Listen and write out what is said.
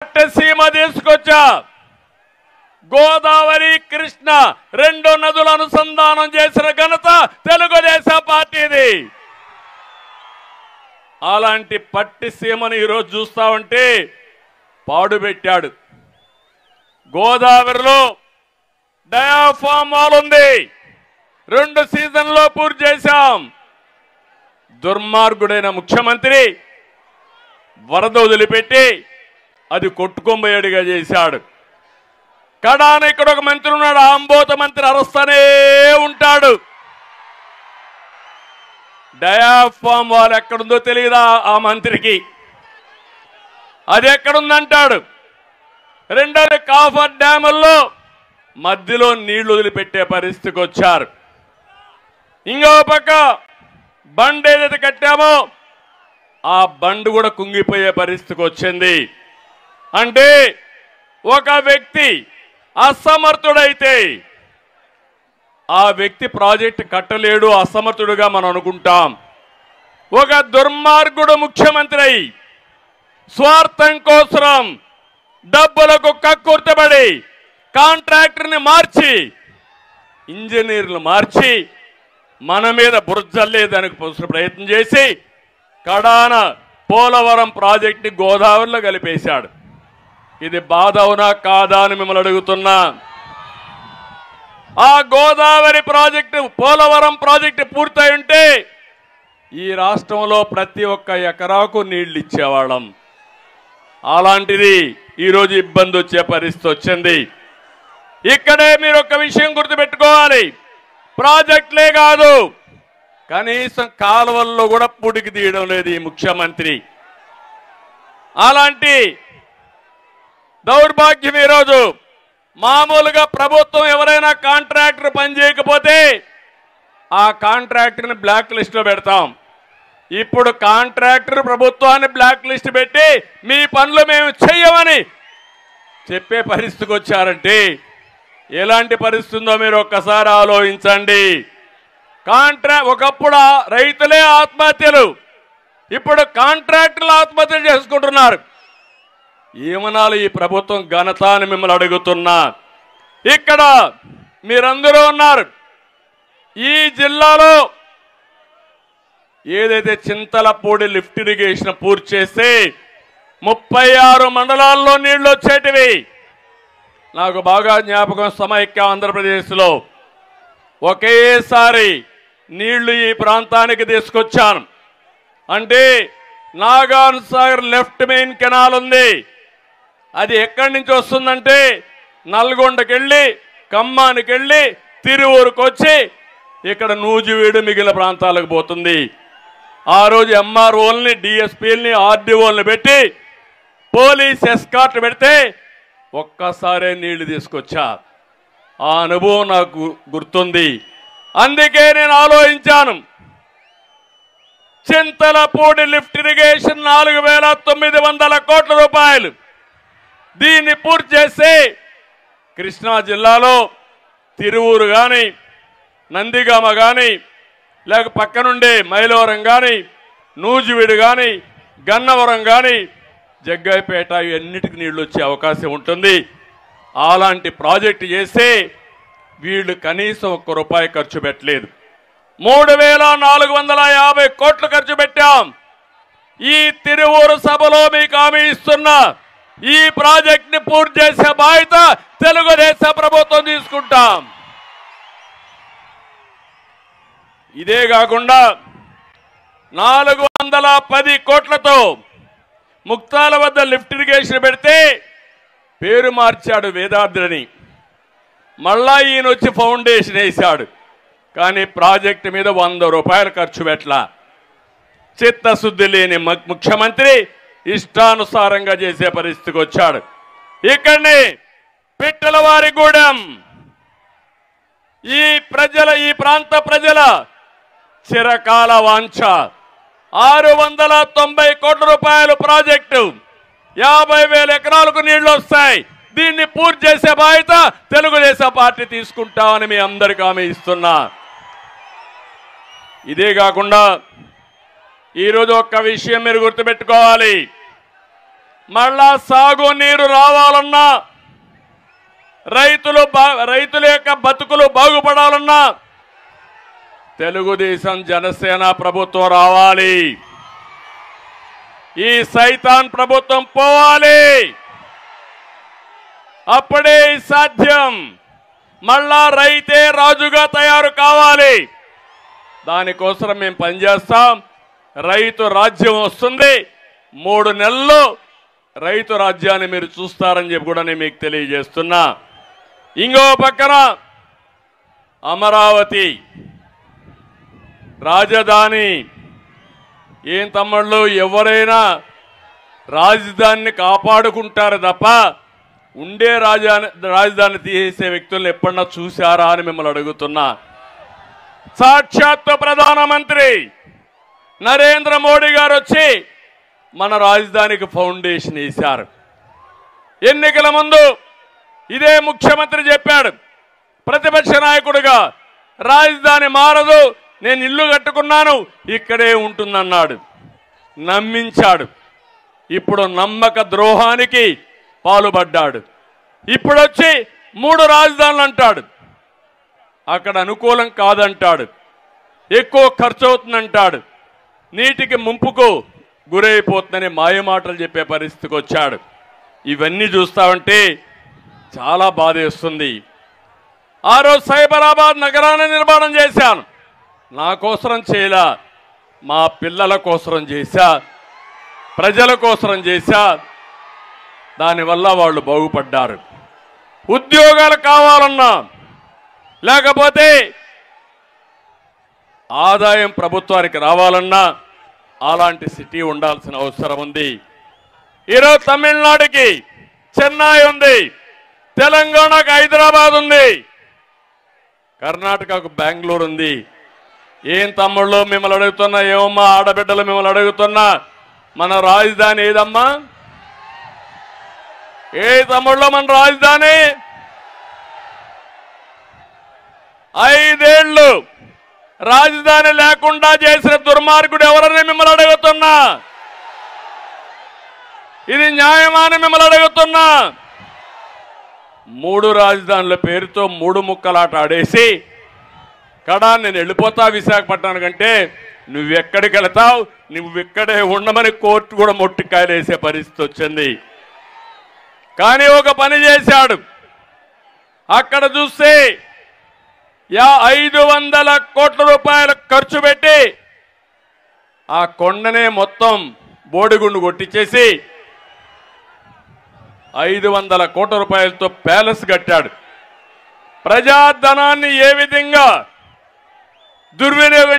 పట్టసీమ తీసుకొచ్చా. గోదావరి కృష్ణ రెండు నదుల అనుసంధానం చేసిన ఘనత తెలుగుదేశం పార్టీది. అలాంటి పట్టిసీమను ఈరోజు చూస్తా ఉంటే పాడుపెట్టాడు. గోదావరిలో డయాఫామ్ వాల్ ఉంది, 2 సీజన్లో పూర్తి చేశాం. దుర్మార్గుడైన ముఖ్యమంత్రి వరద వదిలిపెట్టి అది కొట్టుకొంబేడుగా చేశాడు. కడాన ఇక్కడ ఒక మంత్రి ఉన్నాడు, ఆంబోత మంత్రి అరుస్తూనే ఉంటాడు. డయాఫామ్ వాల్ ఎక్కడుందో తెలియదా ఆ మంత్రికి, అది ఎక్కడుందంటాడు. రెండోది కాఫర్ డ్యాముల్లో మధ్యలో నీళ్లు వదిలిపెట్టే పరిస్థితికి వచ్చారు. ఇంకో పక్క బండ్ ఏదైతే కట్టామో ఆ బండ్ కూడా కుంగిపోయే పరిస్థితికి వచ్చింది. అంటే ఒక వ్యక్తి అసమర్థుడైతే ఆ వ్యక్తి ప్రాజెక్ట్ కట్టలేడు, అసమర్థుడుగా మనం అనుకుంటాం. ఒక దుర్మార్గుడు ముఖ్యమంత్రి అయి స్వార్థం కోసం డబ్బులకు కక్కుర్తబడి కాంట్రాక్టర్ని మార్చి ఇంజనీర్లు మార్చి మన మీద బురజల్లేదానికి ప్రయత్నం చేసి కడాన పోలవరం ప్రాజెక్టుని గోదావరిలో కలిపేశాడు. ఇది బాధ అవునా కాదా అని మిమ్మల్ని అడుగుతున్నా. ఆ గోదావరి ప్రాజెక్టు పోలవరం ప్రాజెక్టు పూర్తయి ఉంటే ఈ రాష్ట్రంలో ప్రతి ఒక్క ఎకరాకు నీళ్లు ఇచ్చేవాళ్ళం. అలాంటిది ఈరోజు ఇబ్బంది వచ్చే పరిస్థితి వచ్చింది. ఇక్కడే మీరు ఒక విషయం గుర్తుపెట్టుకోవాలి, ప్రాజెక్టులే కాదు కనీసం కాలువల్లో కూడా పుడికి తీయడం లేదు ఈ ముఖ్యమంత్రి. అలాంటి దౌర్భాగ్యం ఈరోజు. మామూలుగా ప్రభుత్వం ఎవరైనా కాంట్రాక్టర్ పని చేయకపోతే ఆ కాంట్రాక్టర్ని బ్లాక్ లిస్ట్లో పెడతాం. ఇప్పుడు కాంట్రాక్టర్ ప్రభుత్వాన్ని బ్లాక్ లిస్ట్ పెట్టి మీ పనులు మేము చెయ్యమని చెప్పే పరిస్థితికి వచ్చారంటే ఎలాంటి పరిస్థితి ఉందో మీరు ఒక్కసారి ఆలోచించండి. ఒకప్పుడు రైతులే ఆత్మహత్యలు, ఇప్పుడు కాంట్రాక్టర్లు ఆత్మహత్యలు చేసుకుంటున్నారు. ఏమనాలి ఈ ప్రభుత్వం ఘనత అని మిమ్మల్ని అడుగుతున్నా. ఇక్కడ మీరందరూ ఉన్నారు. ఈ జిల్లాలో ఏదైతే చింతలపూడి లిఫ్ట్ ఇరిగేషన్ పూర్తి చేస్తే 36 మండలాల్లో నీళ్లు వచ్చేటివి. నాకు బాగా జ్ఞాపకం, సమైక్య ఆంధ్రప్రదేశ్లో ఒకేసారి నీళ్లు ఈ ప్రాంతానికి తీసుకొచ్చాను. అంటే Nagarjuna Sagar left main canal ఉంది, అది ఎక్కడి నుంచి వస్తుందంటే నల్గొండకి వెళ్ళి ఖమ్మానికి వెళ్ళి తిరువూరుకు వచ్చి ఇక్కడ నూజివీడు మిగిలిన ప్రాంతాలకు పోతుంది. ఆ రోజు ఎంఆర్ఓల్ని, డిఎస్పీలని, ఆర్డీఓల్ని పెట్టి పోలీస్ ఎస్కార్ట్ పెడితే ఒక్కసారే నీళ్లు తీసుకొచ్చా. ఆ అనుభవం నాకు గుర్తుంది. అందుకే నేను ఆలోచించాను, చింతలపూడి లిఫ్ట్ ఇరిగేషన్ 4,900 కోట్ల రూపాయలు, దీన్ని పూర్తి చేసి కృష్ణా జిల్లాలో తిరువూరు కానీ, నందిగామ కానీ, లేక పక్కనుండే మైలవరం కానీ, నూజివీడు కానీ, గన్నవరం కానీ, జగ్గైపేట ఇవన్నిటికి నీళ్లు వచ్చే అవకాశం ఉంటుంది. అలాంటి ప్రాజెక్టు చేస్తే వీళ్ళు కనీసం ₹1 ఖర్చు పెట్టలేదు. 3,450 కోట్లు ఖర్చు పెట్టాం. ఈ తిరువూరు సభలో మీకు హామీ ఇస్తున్నా, ఈ ప్రాజెక్టుని పూర్తి చేసే బాధ్యత తెలుగుదేశం ప్రభుత్వం తీసుకుంటాం. ఇదే కాకుండా 410 కోట్లతో ముక్తాల వద్ద లిఫ్ట్ ఇరిగేషన్ పెడితే పేరు మార్చాడు వేదాద్రిని. మళ్ళా ఈయన వచ్చి ఫౌండేషన్ వేశాడు, కానీ ప్రాజెక్టు మీద ₹100 ఖర్చు పెట్టలా. చిత్తశుద్ధి లేని ముఖ్యమంత్రి ఇష్టానుసారంగా చేసే పరిస్థితికి వచ్చాడు. ఇక్కడనే పిట్టలవారిగూడెం ఈ ప్రాంత ప్రజల చిరకాల వాంఛ 690 కోట్ల రూపాయల ప్రాజెక్టు, 50,000 ఎకరాలకు నీళ్లు వస్తాయి. దీన్ని పూర్తి చేసే బాధ్యత తెలుగుదేశం పార్టీ తీసుకుంటామని మీ అందరికీ హామీ ఇస్తున్నా. ఇదే కాకుండా ఈరోజు ఒక్క విషయం మీరు గుర్తుపెట్టుకోవాలి, మళ్ళా సాగునీరు రావాలన్నా, రైతుల యొక్క బతుకులు బాగుపడాలన్నా తెలుగుదేశం జనసేన ప్రభుత్వం రావాలి. ఈ సైతాన్ ప్రభుత్వం పోవాలి. అప్పుడే సాధ్యం. మళ్ళా రైతే రాజుగా తయారు కావాలి. దానికోసం మేము పనిచేస్తాం. రైతు రాజ్యం వస్తుంది. 3 నెలల్లో రైతు రాజ్యాన్ని మీరు చూస్తారని చెప్పి కూడా నేను మీకు తెలియజేస్తున్నా. ఇంకో పక్కన అమరావతి రాజధాని. ఏం తమ్ముళ్ళు, ఎవరైనా రాజధానిని కాపాడుకుంటారు తప్ప ఉండే రాజధాని తీసే వ్యక్తులను ఎప్పుడన్నా చూశారా అని మిమ్మల్ని అడుగుతున్నా. సాక్షాత్తు ప్రధానమంత్రి నరేంద్ర మోడీ గారు వచ్చి మన రాజధానికి ఫౌండేషన్ వేశారు. ఎన్నికల ముందు ఇదే ముఖ్యమంత్రి చెప్పాడు, ప్రతిపక్ష నాయకుడిగా రాజధాని మారదు, నేను ఇల్లు కట్టుకున్నాను, ఇక్కడే ఉంటుందన్నాడు. నమ్మించాడు. ఇప్పుడు నమ్మక ద్రోహానికి పాలుపడ్డాడు. ఇప్పుడొచ్చి 3 రాజధానులు అంటాడు. అక్కడ అనుకూలం కాదంటాడు, ఎక్కువ ఖర్చు అవుతుందంటాడు, నీటికి ముంపుకు గురైపోతుందని మాయమాటలు చెప్పే పరిస్థితికి వచ్చాడు. ఇవన్నీ చూస్తామంటే చాలా బాధేస్తుంది. ఆ రోజు సైబరాబాద్ నగరాన్ని నిర్మాణం చేశాను. నా కోసరం చేయలా, మా పిల్లల కోసరం చేశా, ప్రజల కోసరం చేశా. దానివల్ల వాళ్ళు బాగుపడ్డారు. ఉద్యోగాలు కావాలన్నా, లేకపోతే ఆదాయం ప్రభుత్వానికి రావాలన్నా అలాంటి సిటీ ఉండాల్సిన అవసరం ఉంది. ఈరోజు తమిళనాడుకి చెన్నై ఉంది, తెలంగాణకు హైదరాబాద్ ఉంది, కర్ణాటకకు బెంగళూరు ఉంది. ఏం తమ్ముళ్ళు మిమ్మల్ని అడుగుతున్నా, ఏమమ్మా ఆడబిడ్డలు మిమ్మల్ని అడుగుతున్నా, మన రాజధాని ఏదమ్మా? ఏ తమ్ముళ్ళు మన రాజధాని? 5 ఏళ్ళు రాజధాని లేకుండా చేసిన దుర్మార్గుడు ఎవరని మిమ్మల్ని అడుగుతున్నా. ఇది న్యాయమా అని మిమ్మల్ని అడుగుతున్నా. 3 రాజధానుల పేరుతో 3 ముక్కలాట ఆడేసి కడా నేను వెళ్ళిపోతా విశాఖపట్నానికి అంటే నువ్వెక్కడికి వెళతావు, నువ్వెక్కడే ఉండమని కోర్టు కూడా మొట్టికాయలు వేసే పరిస్థితి వచ్చింది. కానీ ఒక పని చేశాడు. అక్కడ చూస్తే 500 కోట్ల రూపాయలు ఖర్చు పెట్టి ఆ కొండనే మొత్తం బోడిగుండు కొట్టించేసి 500 కోట్ల రూపాయలతో ప్యాలెస్ కట్టాడు. ప్రజాధనాన్ని ఏ విధంగా దుర్వినియోగం